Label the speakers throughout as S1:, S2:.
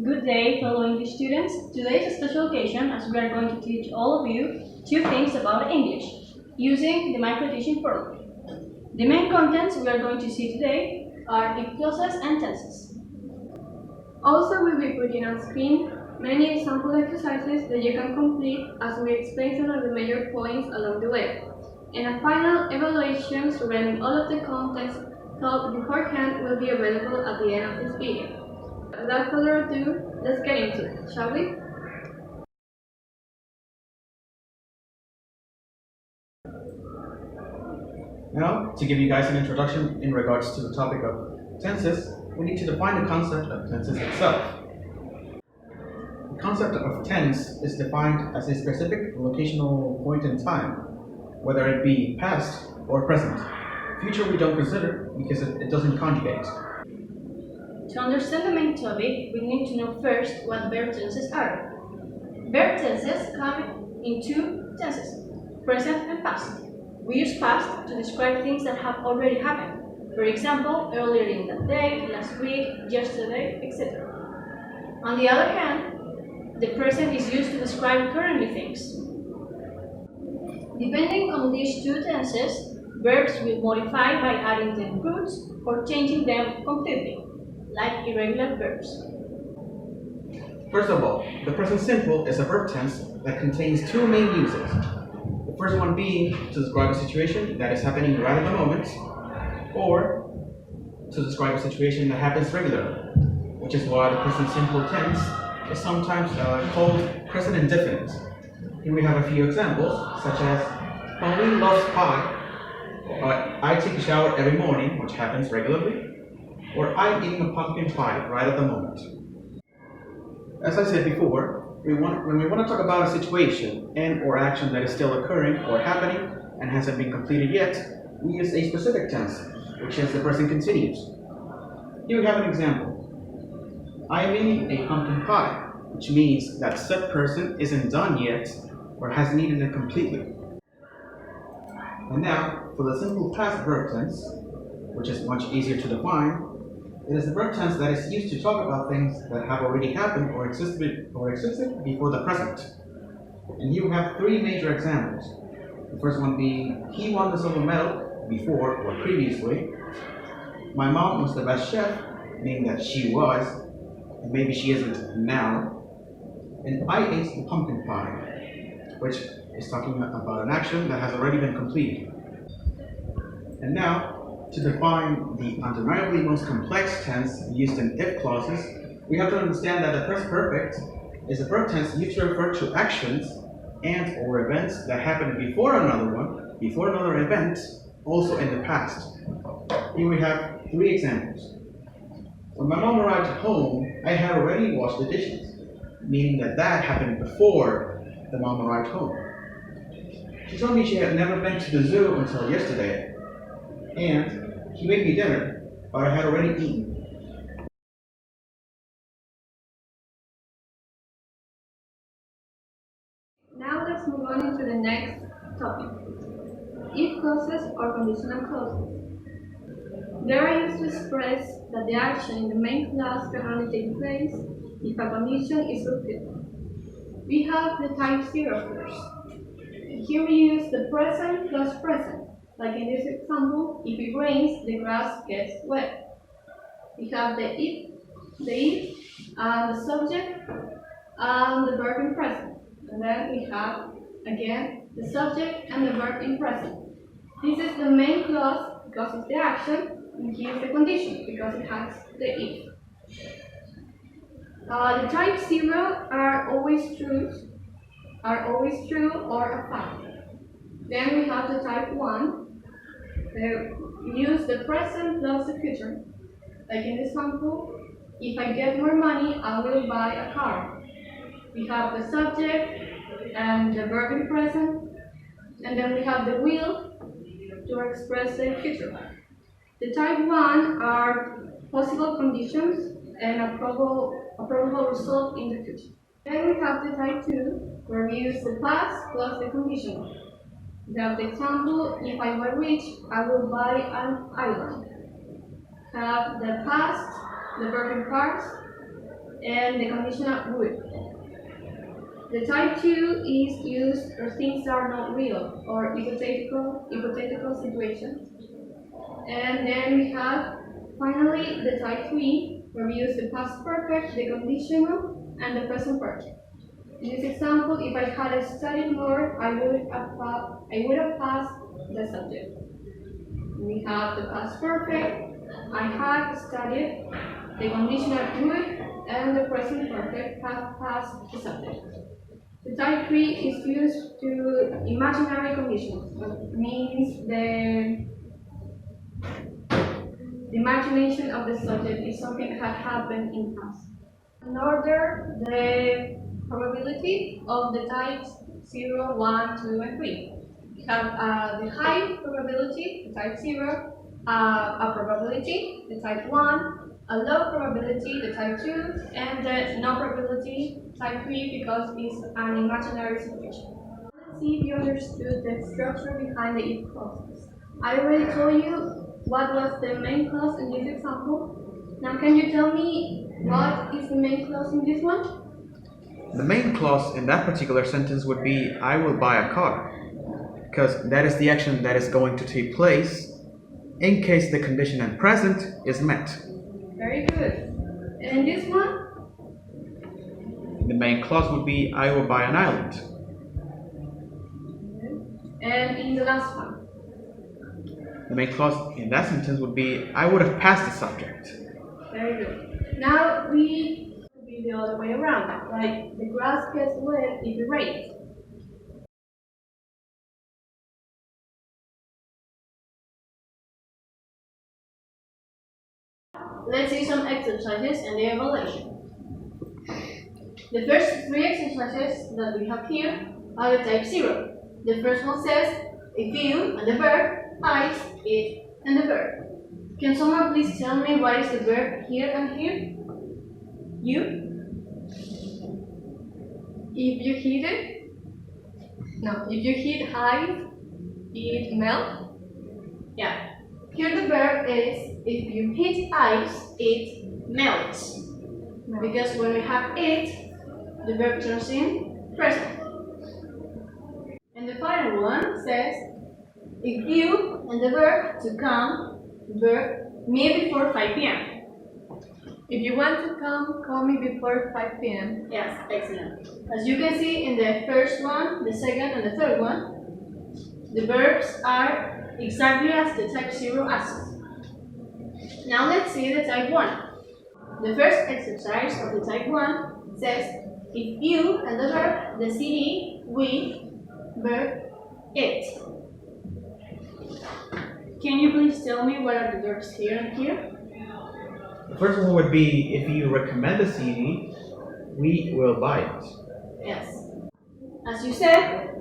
S1: Good day, fellow English students. Today is a special occasion as we are going to teach all of you two things about English using the micro-teaching format. The main contents we are going to see today are if clauses and tenses.
S2: Also, we'll be putting on screen many example exercises that you can complete as we explain some of the major points along the way. And a final evaluation surrounding all of the context taught beforehand will be available at the end of this video. Without further ado, let's get into it, shall we?
S3: Now, to give you guys an introduction in regards to the topic of tenses, we need to define the concept of tenses itself. The concept of tense is defined as a specific locational point in time, whether it be past or present. Future we don't consider because it doesn't conjugate.
S1: To understand the main topic, we need to know first what verb tenses are. Verb tenses come in two tenses, present and past. We use past to describe things that have already happened. For example, earlier in the day, last week, yesterday, etc. On the other hand, the present is used to describe currently things. Depending on these two tenses, verbs will modify by adding them roots or changing them completely, like irregular verbs.
S3: First of all, the present simple is a verb tense that contains two main uses. The first one being to describe a situation that is happening right at the moment, or to describe a situation that happens regularly, which is why the present simple tense is sometimes called present indefinite. Here we have a few examples, such as Pauline loves pie, or I take a shower every morning, which happens regularly, or I'm eating a pumpkin pie right at the moment. As I said before, when we want to talk about a situation and or action that is still occurring or happening and hasn't been completed yet, we use a specific tense, which is the present continuous. Here we have an example. I am eating a pumpkin pie, which means that said person isn't done yet or hasn't eaten it completely. And now, for the simple past verb tense, which is much easier to define, it is the verb tense that is used to talk about things that have already happened or existed before the present. And here we have three major examples. The first one being, he won the silver medal before or previously. My mom was the best chef, meaning that she was, and maybe she isn't now. And I ate the pumpkin pie, which is talking about an action that has already been completed. And now, to define the undeniably most complex tense used in if clauses, we have to understand that the present perfect is a verb tense used to refer to actions and or events that happened before another event, also in the past. Here we have three examples. When my mom arrived home, I had already washed the dishes, meaning that happened before the mom arrived home. She told me she had never been to the zoo until yesterday, and he made me dinner, but I had already eaten.
S2: Now let's move on into the next topic. If clauses or conditional clauses. They are used to express that the action in the main clause can only take place if a condition is fulfilled. We have the type 0 first. Here we use the present plus present. Like in this example, if it rains, the grass gets wet. We have the if, and the subject, and the verb in present. And then we have, again, the subject and the verb in present. This is the main clause because it's the action, and here's the condition because it has the if. The type 0 are always true or a fact. Then we have the type 1. We use the present plus the future. Like in this example, if I get more money, I will buy a car. We have the subject and the verb in present, and then we have the will to express the future. The type 1 are possible conditions and a probable result in the future. Then we have the type 2, where we use the past plus the conditional. We have the example, if I were rich, I will buy an island. Have the past, the verb in past, and the conditional would. The type 2 is used for things that are not real or hypothetical situations. And then we have finally the type 3, where we use the past perfect, the conditional, and the present perfect. In this example, if I had studied more, I would have passed the subject. We have the past perfect, I had studied, the conditional would, and the present perfect, have passed the subject. The type 3 is used to imaginary conditions, which means the imagination of the subject is something that had happened in the past. In order, the probability of the types 0, 1, 2, and 3. We have the high probability, the type 0, a probability, the type 1, a low probability, the type 2, and the no probability, type 3, because it's an imaginary situation. Let's see if you understood the structure behind the if clauses. I already told you what was the main clause in this example. Now can you tell me what is the main clause in this one?
S3: The main clause in that particular sentence would be I will buy a car, because that is the action that is going to take place in case the condition in present is met.
S2: Very good. And this one?
S3: The main clause would be I will buy an island.
S2: And in the last one?
S3: The main clause in that sentence would be I would have passed the subject.
S2: Very good. Now we be the other way around. Like the grass gets wet if it rains.
S1: Let's see some exercises and the evaluation. The first 3 exercises that we have here are the type 0. The first one says, if you and the verb, I, it, and the verb. Can someone please tell me what is the verb here and here? You?
S2: If you heat it, no, if you heat ice, it melts.
S1: Yeah. Here the verb is, if you heat ice, it melts. Because when we have it, the verb turns in present. And the final one says, if you and the verb to come, verb me before 5 p.m.
S2: If you want to come, call me before 5 p.m.
S1: Yes, excellent. As you can see in the first one, the second, and the third one, the verbs are exactly as the type 0 asks. Now let's see the type 1. The first exercise of the type 1 says, if you and the verb, the CD, we, verb, it. Can you please tell me what are the verbs here and here?
S3: The first one would be if you recommend the CD, we will buy it.
S1: Yes. As you said,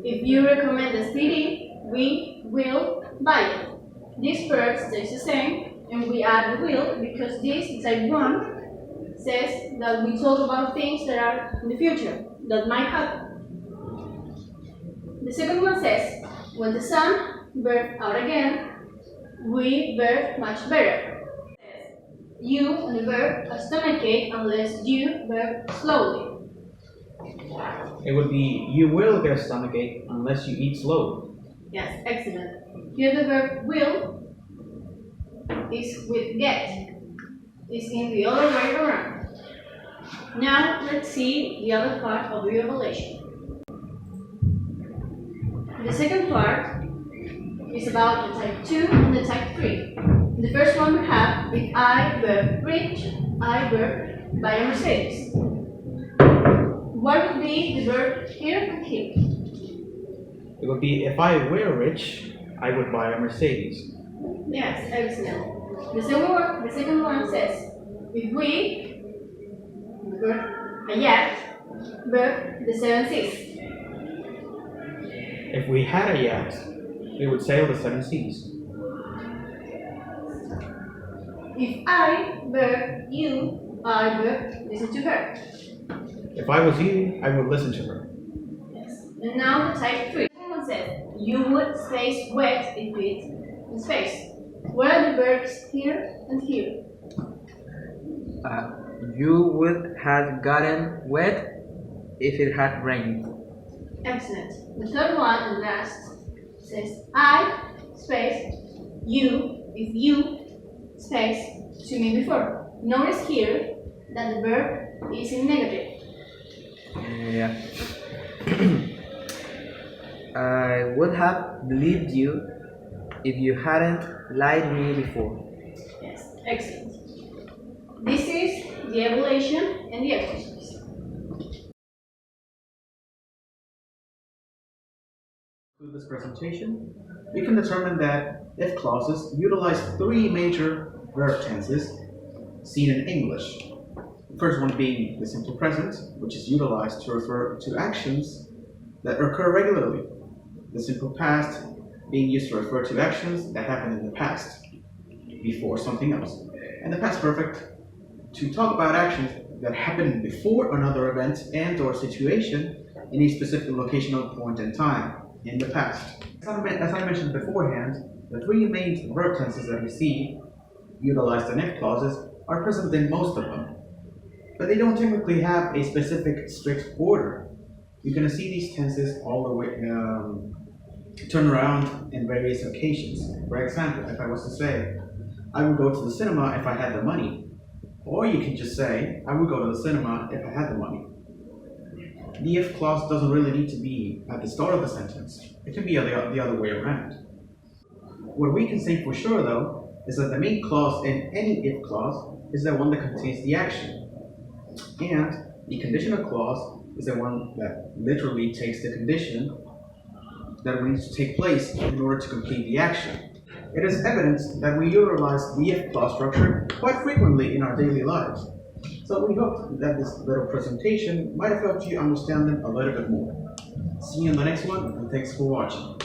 S1: if you recommend the CD, we will buy it. This verb stays the same, and we add the will because this type 1 says that we talk about things that are in the future, that might happen. The second one says, when the sun, verb out again, we, verb much better. You and the verb stomachate unless you, verb slowly.
S3: It would be you will get a stomachache unless you eat slowly.
S1: Yes, excellent. Here the verb will is with get. Is in the other way around. Now let's see the other part of the evaluation. The second part is about the type 2 and the type 3. In the first one we have if I verb rich, I verb buy a Mercedes. What would be the verb here and here?
S3: It would be if I were rich, I would buy a Mercedes.
S1: Yes, excellent. The second one says if we verb a yacht, verb the 7 seas.
S3: If we had a yacht, we would sail the 7 seas.
S1: If I verb you, I verb listen to her.
S3: If I was you, I would listen to her.
S1: Yes. And now the type 3. Someone said you would space wet if it's in space. What are the verbs here and here?
S4: You would have gotten wet if it had rained.
S1: Excellent. The third one and last says I space you if you space to me before. Notice here that the verb is in negative.
S4: Yeah. I would have believed you if you hadn't lied to me before.
S1: Yes, excellent. This is the evaluation and the exercise.
S3: Through this presentation, we can determine that if clauses utilize three major verb tenses seen in English. The first one being the simple present, which is utilized to refer to actions that occur regularly. The simple past being used to refer to actions that happened in the past, before something else. And the past perfect to talk about actions that happened before another event and or situation in a specific locational point in time in the past. As I mentioned beforehand, the three main verb tenses that we see utilized in if clauses are present in most of them, but they don't typically have a specific strict order. You're going to see these tenses all the way turn around in various occasions. For example, if I was to say, I would go to the cinema if I had the money, or you can just say, I would go to the cinema if I had the money. The if clause doesn't really need to be at the start of the sentence. It can be the other way around. What we can say for sure, though, is that the main clause in any if clause is the one that contains the action. And the conditional clause is the one that literally takes the condition that needs to take place in order to complete the action. It is evident that we utilize the if clause structure quite frequently in our daily lives. So we hope that this little presentation might have helped you understand them a little bit more. See you in the next one, and thanks for watching.